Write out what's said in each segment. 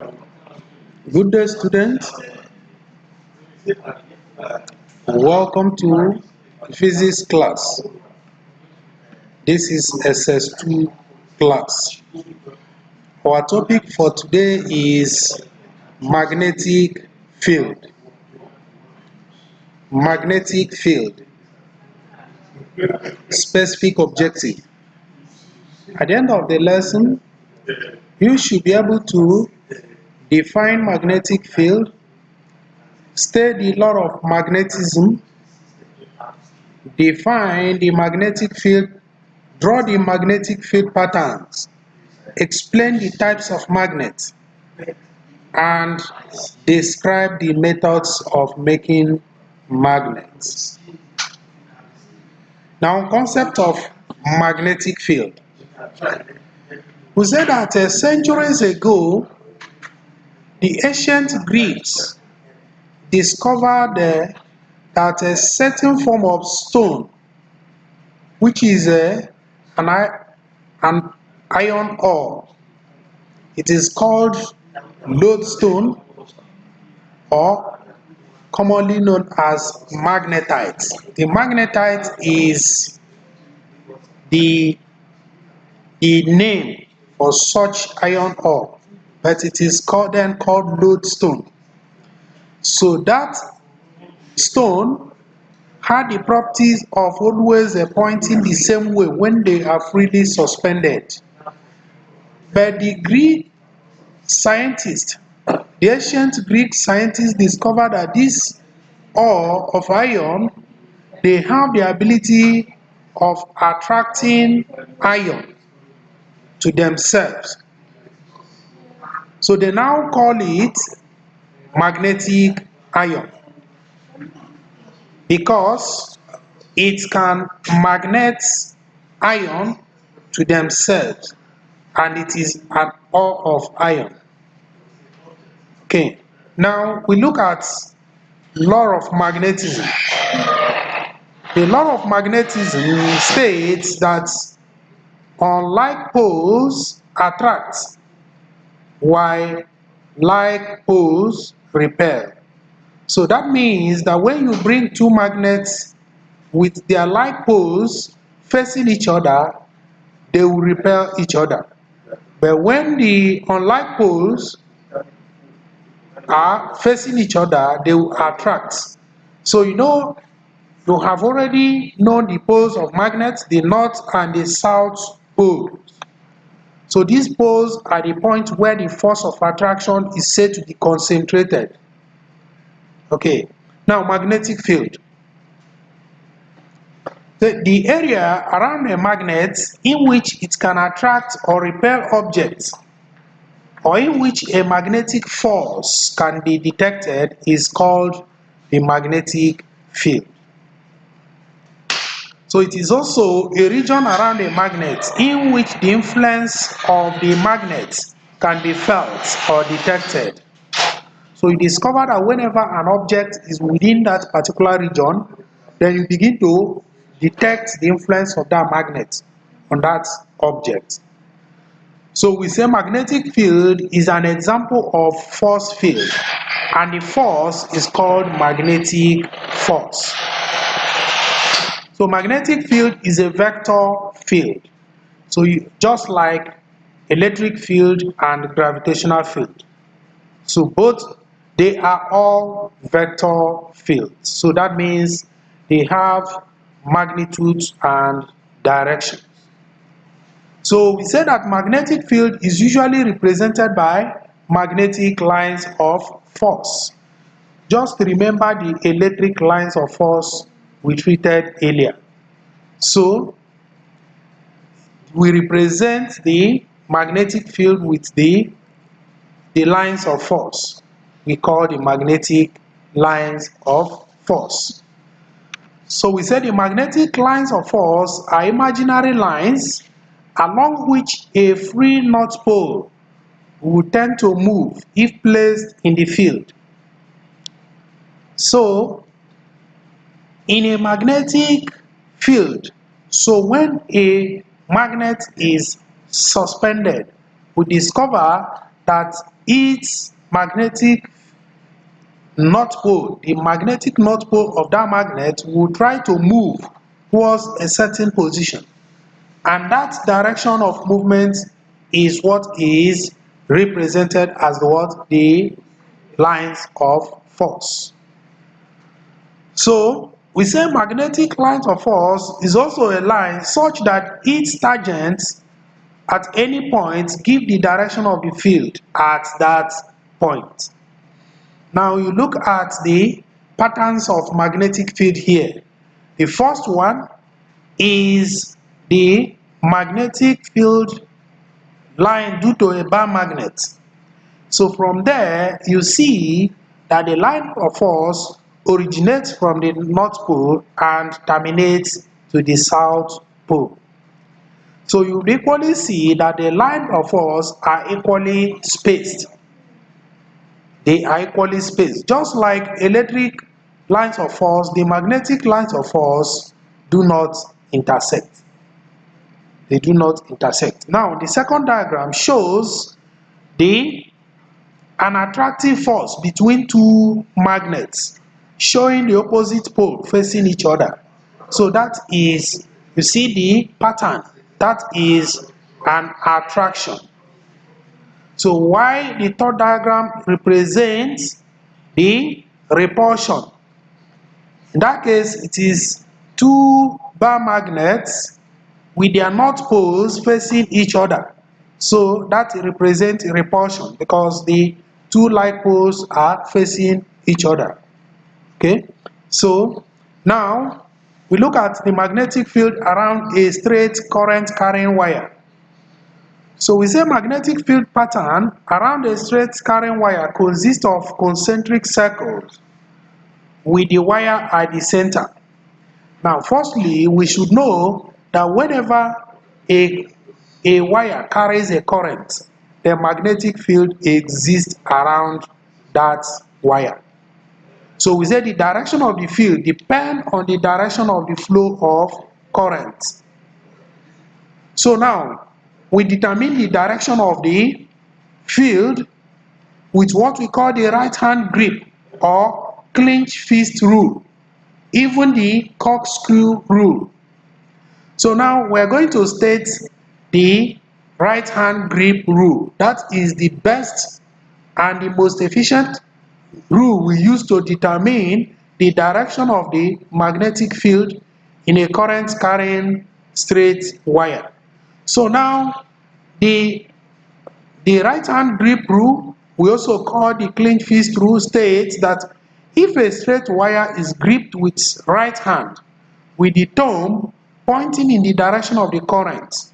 Good day, students. Welcome to physics class. This is SS2 class. Our topic for today is magnetic field. Magnetic field. Specific objective. At the end of the lesson, you should be able to define magnetic field, state the law of magnetism, define the magnetic field, draw the magnetic field patterns, explain the types of magnets, and describe the methods of making magnets. Now, concept of magnetic field. We said that centuries ago, the ancient Greeks discovered that a certain form of stone, which is an iron ore, it is called lodestone, or commonly known as magnetite. The magnetite is the name for such iron ore, but it is called lodestone. So that stone had the properties of always pointing the same way when they are freely suspended. But the Greek scientists, the ancient Greek scientists discovered that this ore of iron, they have the ability of attracting iron to themselves. So they now call it magnetic iron because it can magnet iron to themselves, and it is an ore of iron. Okay, now we look at law of magnetism. The law of magnetism states that unlike poles attract while like poles repel. So that means that when you bring two magnets with their like poles facing each other, they will repel each other. But when the unlike poles are facing each other, they will attract. So you have already known the poles of magnets, the north and the south pole. So these poles are the point where the force of attraction is said to be concentrated. Okay, now magnetic field. The area around a magnet in which it can attract or repel objects, or in which a magnetic force can be detected, is called the magnetic field. So it is also a region around a magnet in which the influence of the magnet can be felt or detected. So you discover that whenever an object is within that particular region, then you begin to detect the influence of that magnet on that object. So we say magnetic field is an example of force field, and the force is called magnetic force. So magnetic field is a vector field. So just like electric field and gravitational field. So both, they are all vector fields. So that means they have magnitudes and directions. So we say that magnetic field is usually represented by magnetic lines of force. Just remember the electric lines of force we treated earlier. So we represent the magnetic field with the lines of force. We call the magnetic lines of force. So we said the magnetic lines of force are imaginary lines along which a free north pole will tend to move if placed in the field. So in a magnetic field, so when a magnet is suspended, we discover that its magnetic north pole, the magnetic north pole of that magnet will try to move towards a certain position, and that direction of movement is what is represented as the lines of force. So we say magnetic lines of force is also a line such that its tangents at any point give the direction of the field at that point. Now you look at the patterns of magnetic field here. The first one is the magnetic field line due to a bar magnet. So from there you see that the line of force originates from the north pole and terminates to the south pole. So you equally see that the line of force are equally spaced. They are equally spaced. Just like electric lines of force, the magnetic lines of force do not intersect. They do not intersect. Now the second diagram shows an attractive force between two magnets, showing the opposite pole facing each other. So that is, you see the pattern, that is an attraction. So while the third diagram represents the repulsion, in that case it is two bar magnets with their north poles facing each other. So that represents repulsion because the two like poles are facing each other. Okay, so now we look at the magnetic field around a straight current carrying wire. So we say magnetic field pattern around a straight carrying wire consists of concentric circles with the wire at the center. Now firstly, we should know that whenever a wire carries a current, the magnetic field exists around that wire. So we say the direction of the field depends on the direction of the flow of current. So now we determine the direction of the field with what we call the right hand grip or clinch fist rule, even the corkscrew rule. So now we're going to state the right hand grip rule. That is the best and the most efficient rule we use to determine the direction of the magnetic field in a current carrying straight wire. So now the right hand grip rule, we also call the clinch fist rule, states that if a straight wire is gripped with right hand with the thumb pointing in the direction of the current,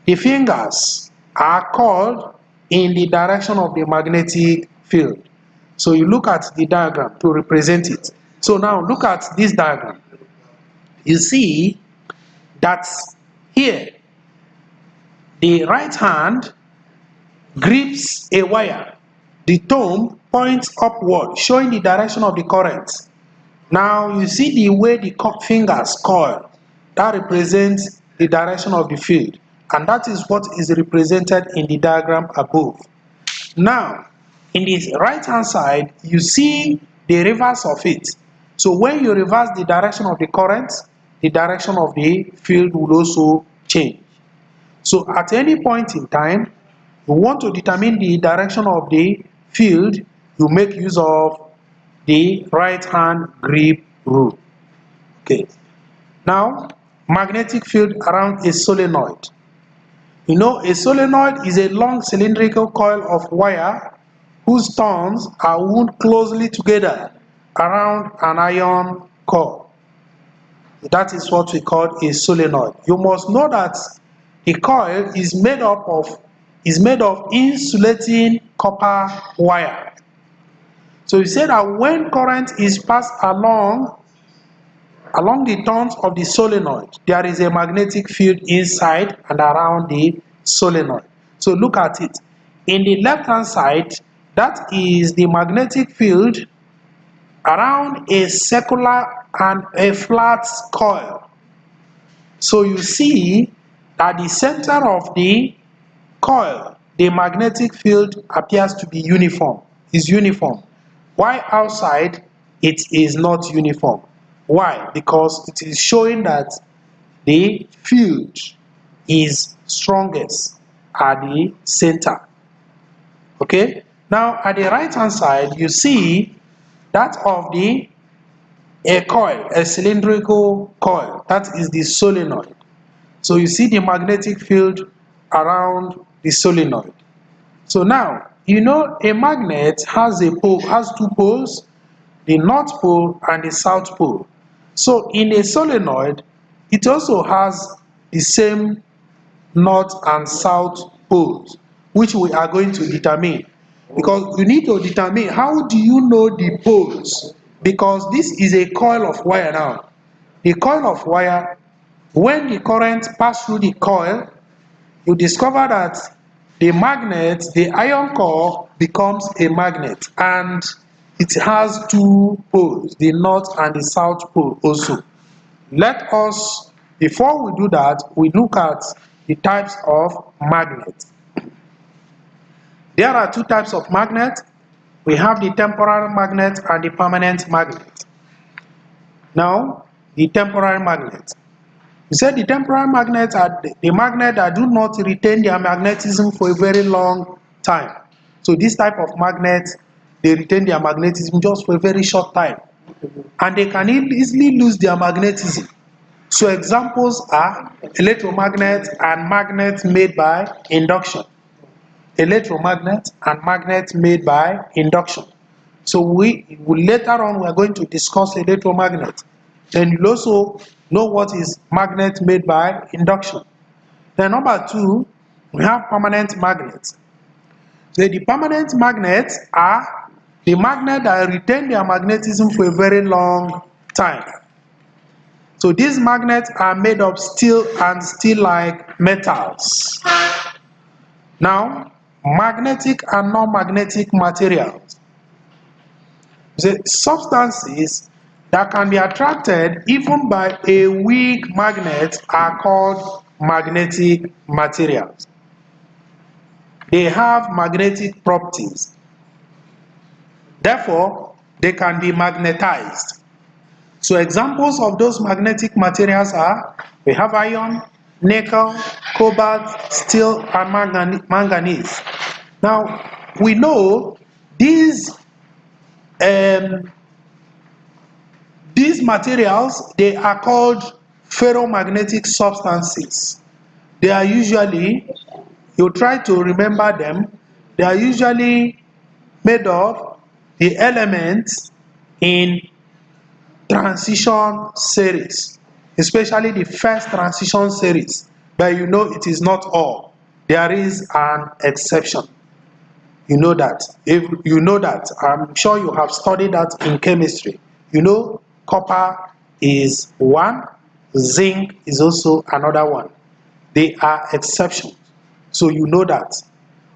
the fingers are called in the direction of the magnetic field. So you look at the diagram to represent it. So now look at this diagram. You see that here the right hand grips a wire. The thumb points upward, showing the direction of the current. Now you see the way the fingers coil. That represents the direction of the field. And that is what is represented in the diagram above. Now, in the right hand side, you see the reverse of it. So when you reverse the direction of the current, the direction of the field will also change. So at any point in time, you want to determine the direction of the field, you make use of the right hand grip rule. Okay. Now, magnetic field around a solenoid. You know, a solenoid is a long cylindrical coil of wire whose turns are wound closely together around an iron core. That is what we call a solenoid. You must know that the coil is made of insulating copper wire. So you say that when current is passed along the turns of the solenoid, there is a magnetic field inside and around the solenoid. So look at it. In the left hand side, that is the magnetic field around a circular and a flat coil. So you see that the center of the coil the magnetic field appears to be uniform, while outside it is not uniform. Why? Because it is showing that the field is strongest at the center. Okay, now at the right hand side you see that of the coil, a cylindrical coil, that is the solenoid. So you see the magnetic field around the solenoid. So now you know a magnet has two poles, the north pole and the south pole. So in a solenoid it also has the same north and south poles, which we are going to determine, because you need to determine how do you know the poles, because this is a coil of wire. Now the coil of wire, when the current pass through the coil, you discover that the magnet, the iron core, becomes a magnet, and it has two poles, the north and the south pole also. Let us, before we do that, we look at the types of magnet. There are two types of magnet. We have the temporary magnet and the permanent magnet. Now, the temporary magnet. We said the temporary magnets are the magnet that do not retain their magnetism for a very long time. So this type of magnet, they retain their magnetism just for a very short time, and they can easily lose their magnetism. So examples are electromagnet and magnets made by induction. Electromagnet and magnets made by induction. So later on we are going to discuss electromagnet. Then you'll also know what is magnet made by induction. Then number two, we have permanent magnets. So the permanent magnets are the magnet that retain their magnetism for a very long time. So these magnets are made of steel and steel-like metals. Now, magnetic and non-magnetic materials. The substances that can be attracted even by a weak magnet are called magnetic materials. They have magnetic properties. Therefore, they can be magnetized. So examples of those magnetic materials are, we have iron, nickel, cobalt, steel, and manganese. Now, we know these materials, they are called ferromagnetic substances. They are usually, you try to remember them, they are usually made of the elements in transition series, especially the first transition series, but you know it is not all. There is an exception. You know that. If you know that, I'm sure you have studied that in chemistry. You know copper is one, zinc is also another one. They are exceptions. So you know that.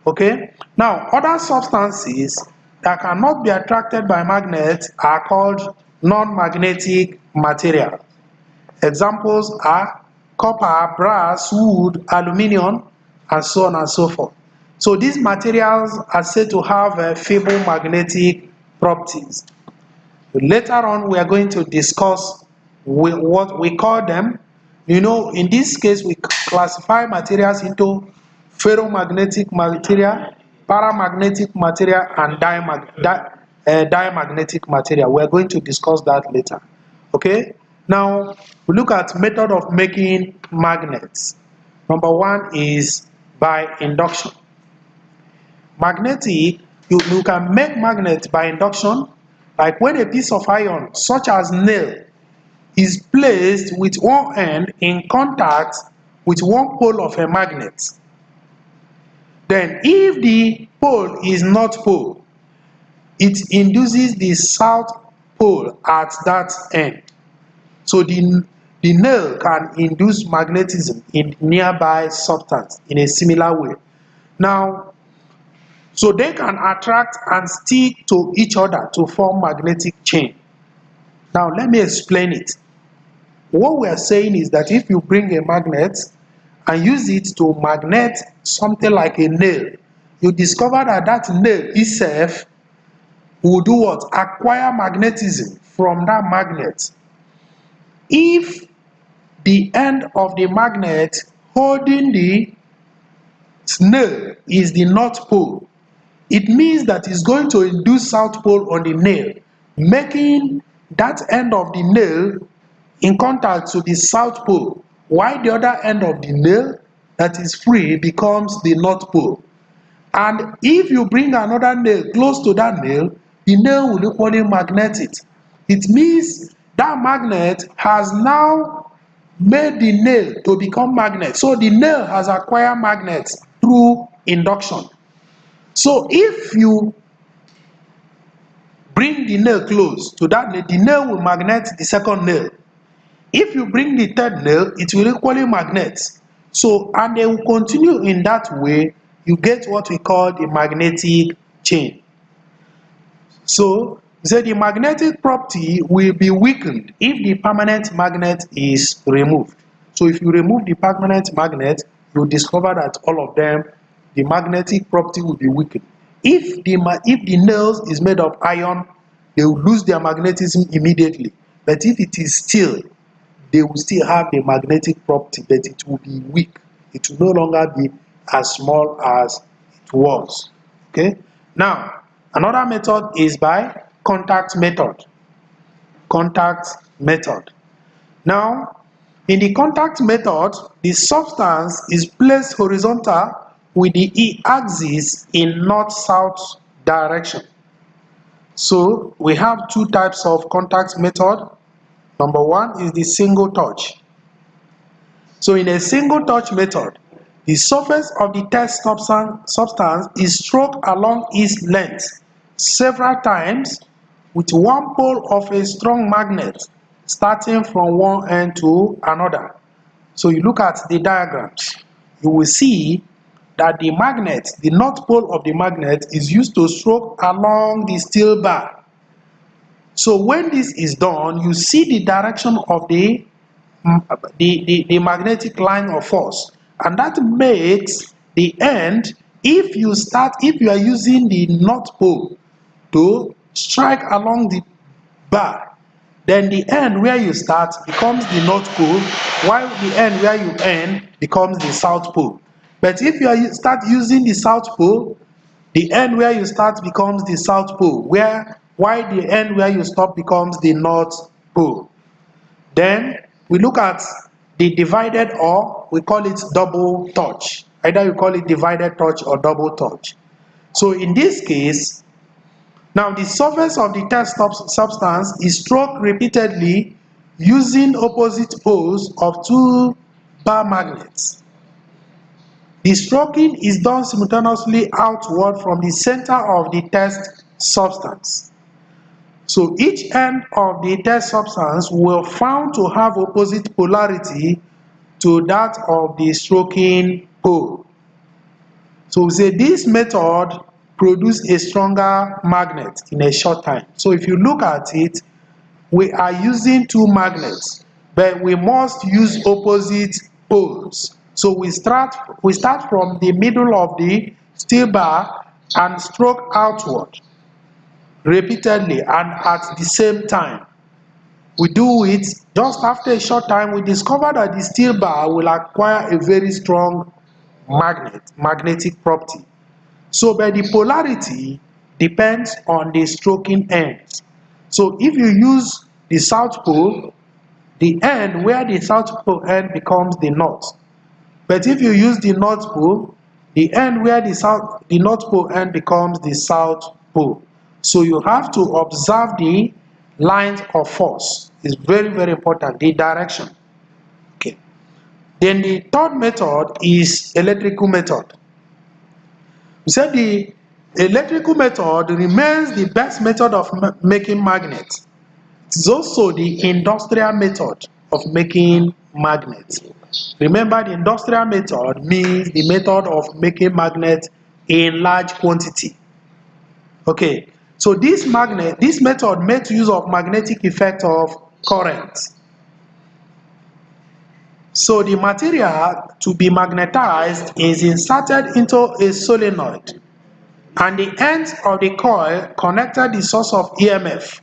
Okay? Now, other substances that cannot be attracted by magnets are called non-magnetic materials. Examples are copper, brass, wood, aluminium, and so on and so forth. So these materials are said to have feeble magnetic properties. Later on, we are going to discuss what we call them. You know, in this case, we classify materials into ferromagnetic material, paramagnetic material, and diamagnetic material. We are going to discuss that later. Okay? Now, we look at method of making magnets. Number one is by induction. Magnetic, you can make magnets by induction, like when a piece of iron, such as nail, is placed with one end in contact with one pole of a magnet. Then if the pole is north pole, it induces the south pole at that end. So the nail can induce magnetism in nearby substance in a similar way. Now, so they can attract and stick to each other to form magnetic chain. Now let me explain it. What we are saying is that if you bring a magnet and use it to magnet something like a nail, you discover that that nail itself will do what? Acquire magnetism from that magnet. If the end of the magnet holding the nail is the north pole, it means that it's going to induce south pole on the nail, making that end of the nail in contact to the south pole, while the other end of the nail that is free becomes the north pole. And if you bring another nail close to that nail, the nail will equally magnetic. It means that magnet has now made the nail to become magnet. So the nail has acquired magnets through induction. So if you bring the nail close to that nail, the nail will magnet the second nail. If you bring the third nail, it will equally magnet. So, and they will continue in that way. You get what we call the magnetic chain. So, the magnetic property will be weakened if the permanent magnet is removed. So, if you remove the permanent magnet, you will discover that all of them, the magnetic property will be weakened. If the nails is made of iron, they will lose their magnetism immediately. But if it is steel, they will still have the magnetic property, but it will be weak. It will no longer be as small as it was. Okay. Now, another method is by contact method. Contact method. Now, in the contact method, the substance is placed horizontal with the e-axis in north-south direction. So, we have two types of contact method. Number one is the single touch. So in a single touch method, the surface of the test substance is stroked along its length several times with one pole of a strong magnet starting from one end to another. So you look at the diagrams, you will see that the magnet, the north pole of the magnet, is used to stroke along the steel bar. So when this is done, you see the direction of the magnetic line of force, and that makes the end, if you are using the north pole to strike along the bar, then the end where you start becomes the north pole, while the end where you end becomes the south pole. But if you start using the south pole, the end where you start becomes the south pole, while the end where you stop becomes the north pole. Then we look at the divided, or we call it double touch. Either you call it divided touch or double touch. So in this case, now the surface of the test substance is stroked repeatedly using opposite poles of two bar magnets. The stroking is done simultaneously outward from the center of the test substance. So each end of the test substance will found to have opposite polarity to that of the stroking pole. So we say this method produces a stronger magnet in a short time. So if you look at it, we are using two magnets, but we must use opposite poles. So we start from the middle of the steel bar and stroke outward repeatedly and at the same time. We do it. Just after a short time, we discover that the steel bar will acquire a very strong magnetic property. So but the polarity depends on the stroking ends. So if you use the south pole, the end where the south pole end becomes the north. But if you use the north pole, the end where the north pole end becomes the south pole. So you have to observe the lines of force. It's very, very important, the direction. Okay. Then the third method is electrical method. We said the electrical method remains the best method of making magnets. It is also the industrial method of making magnets. Remember, the industrial method means the method of making magnets in large quantity. Okay, so this method makes use of magnetic effect of current. So the material to be magnetized is inserted into a solenoid and the ends of the coil connected the source of EMF.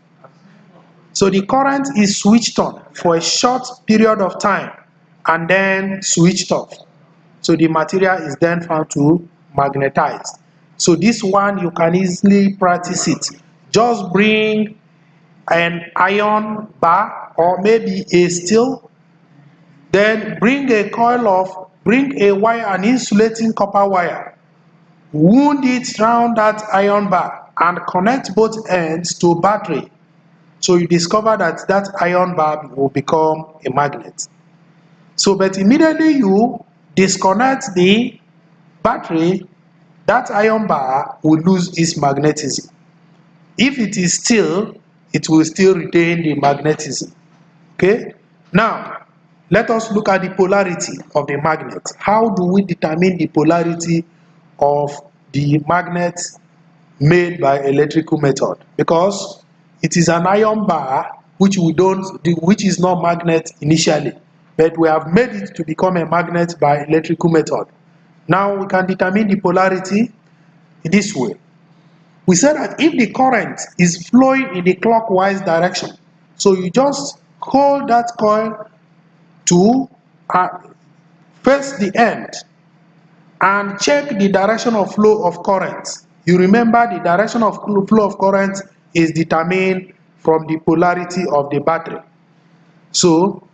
So the current is switched on for a short period of time and then switched off. So the material is then found to magnetize. So this one you can easily practice it. Just bring an iron bar or maybe a steel, then bring a wire, an insulating copper wire, wound it round that iron bar and connect both ends to battery. So you discover that that iron bar will become a magnet. So but immediately you disconnect the battery, that iron bar will lose its magnetism. If it is steel, it will still retain the magnetism. Okay? Now, let us look at the polarity of the magnet. How do we determine the polarity of the magnet made by electrical method? Because it is an iron bar which is not magnet initially, but we have made it to become a magnet by electrical method. Now we can determine the polarity in this way. We said that if the current is flowing in the clockwise direction, so you just hold that coil to face the end and check the direction of flow of current. You remember the direction of flow of current is determined from the polarity of the battery. So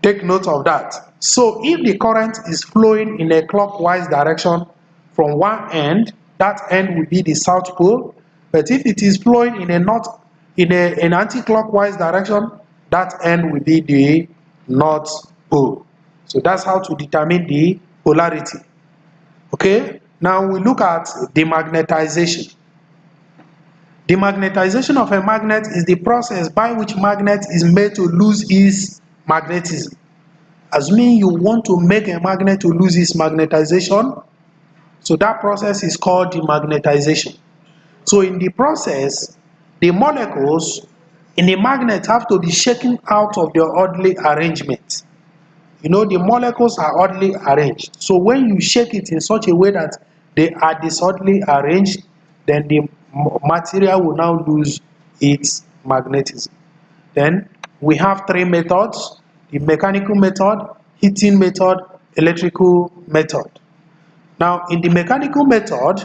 take note of that. So if the current is flowing in a clockwise direction from one end, that end will be the south pole. But if it is flowing in an anti-clockwise direction, that end will be the north pole. So that's how to determine the polarity. Okay, now we look at demagnetization. Demagnetization of a magnet is the process by which magnet is made to lose its magnetism. Assuming you want to make a magnet to lose its magnetization, so that process is called demagnetization. So in the process, the molecules in the magnet have to be shaken out of their orderly arrangement. You know, the molecules are oddly arranged. So when you shake it in such a way that they are disorderly arranged, then the material will now lose its magnetism. Then we have three methods: the mechanical method, heating method, electrical method. Now in the mechanical method,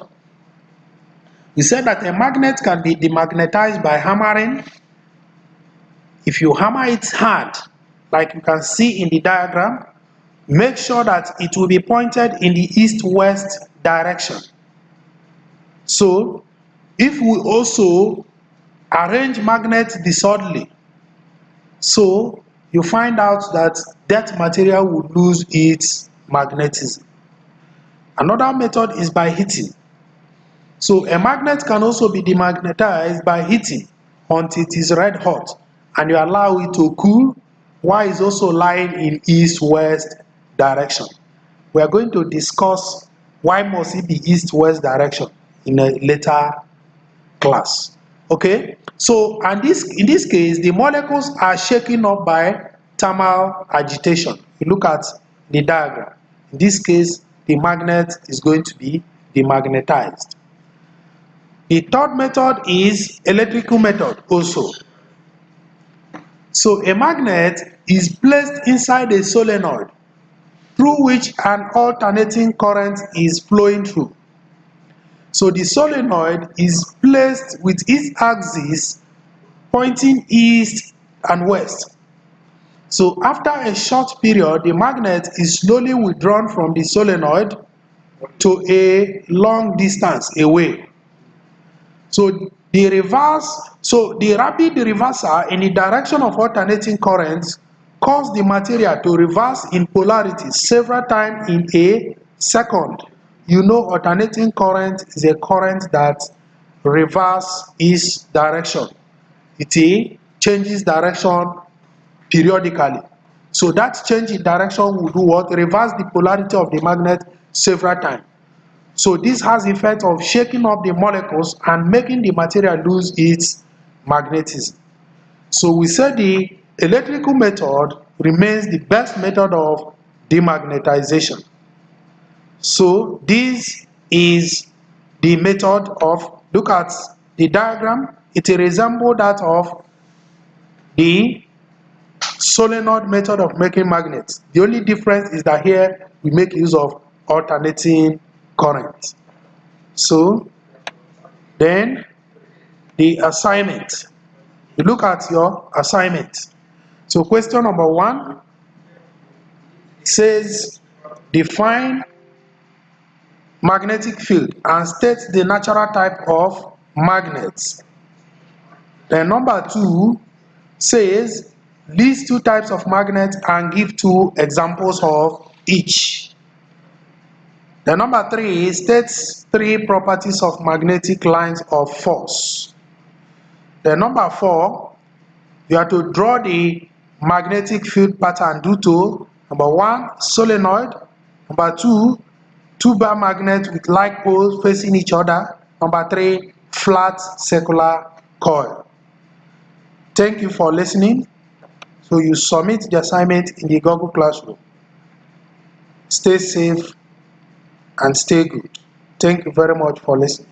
we said that a magnet can be demagnetized by hammering. If you hammer it hard, like you can see in the diagram, make sure that it will be pointed in the east-west direction. So if we also arrange magnets disorderly, so you find out that that material will lose its magnetism. Another method is by heating. So a magnet can also be demagnetized by heating until it is red hot, and you allow it to cool while it's also lying in east-west direction. We are going to discuss why must it be east-west direction in a later class. Okay, so and in this case, the molecules are shaken up by thermal agitation. You look at the diagram. In this case, the magnet is going to be demagnetized. The third method is electrical method also. So a magnet is placed inside a solenoid through which an alternating current is flowing through. So the solenoid is placed with its axis pointing east and west. So after a short period, the magnet is slowly withdrawn from the solenoid to a long distance away. So the rapid reversal in the direction of alternating currents cause the material to reverse in polarity several times in a second. You know, alternating current is a current that reverses its direction. It changes direction periodically. So that change in direction will do what? Reverse the polarity of the magnet several times. So this has the effect of shaking up the molecules and making the material lose its magnetism. So we said the electrical method remains the best method of demagnetization. So this is the method of, look at the diagram, it resembles that of the solenoid method of making magnets. The only difference is that here we make use of alternating current. So then the assignment, you look at your assignment. So question number 1 says define magnetic field and state the natural type of magnets. Then number 2 says list 2 types of magnets and give 2 examples of each. Then number 3 states 3 properties of magnetic lines of force. Then number 4, you have to draw the magnetic field pattern due to number 1 solenoid, number 2 two-bar magnet with like poles facing each other, number 3 flat circular coil. Thank you for listening. So you submit the assignment in the Google Classroom. Stay safe and stay good. Thank you very much for listening.